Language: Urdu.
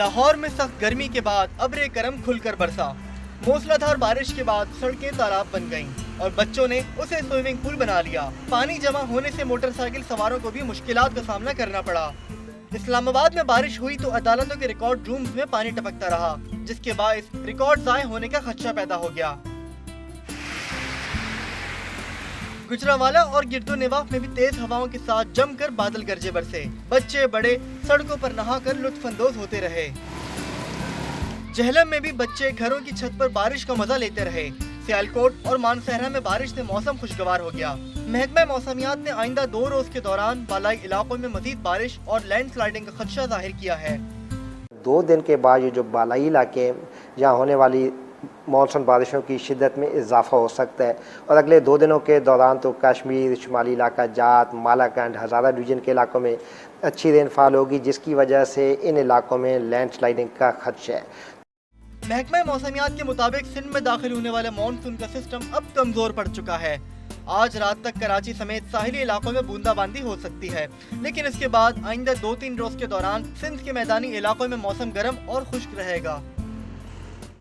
لاہور میں سخت گرمی کے بعد ابر کرم کھل کر برسا۔ موسلادھار بارش کے بعد سڑکیں تالاب بن گئیں اور بچوں نے اسے سوئمنگ پول بنا لیا۔ پانی جمع ہونے سے موٹر سائیکل سواروں کو بھی مشکلات کا سامنا کرنا پڑا۔ اسلام آباد میں بارش ہوئی تو عدالتوں کے ریکارڈ رومز میں پانی ٹپکتا رہا، جس کے باعث ریکارڈ ضائع ہونے کا خدشہ پیدا ہو گیا۔ گجرانوالہ اور گرد و نواح میں بھی تیز ہواؤں کے ساتھ جم کر بادل گرجے برسے۔ بچے بڑے سڑکوں پر نہا کر لطف اندوز ہوتے رہے۔ جہلم میں بھی بچے گھروں کی چھت پر بارش کا مزہ لیتے رہے۔ سیالکوٹ اور مانسہرہ میں بارش سے موسم خوشگوار ہو گیا۔ محکمہ موسمیات نے آئندہ 2 روز کے دوران بالائی علاقوں میں مزید بارش اور لینڈ سلائیڈنگ کا خدشہ ظاہر کیا ہے۔ 2 دن کے بعد یہ جو بالائی علاقے جہاں ہونے والی مانسون بارشوں کی شدت میں اضافہ ہو سکتا ہے، اور اگلے 2 دنوں کے دوران تو کشمیر، شمالی علاقہ جات، مالاکنڈ، ہزارہ ڈویژن کے علاقوں میں اچھی رین فال ہوگی، جس کی وجہ سے ان علاقوں میں لینڈ سلائیڈنگ کا خدشہ ہے۔ محکمہ موسمیات کے مطابق سندھ میں داخل ہونے والے مانسون کا سسٹم اب کمزور پڑ چکا ہے۔ آج رات تک کراچی سمیت ساحلی علاقوں میں بوندا باندی ہو سکتی ہے، لیکن اس کے بعد آئندہ 2-3 روز کے دوران سندھ کے میدانی علاقوں میں موسم گرم اور خشک رہے گا۔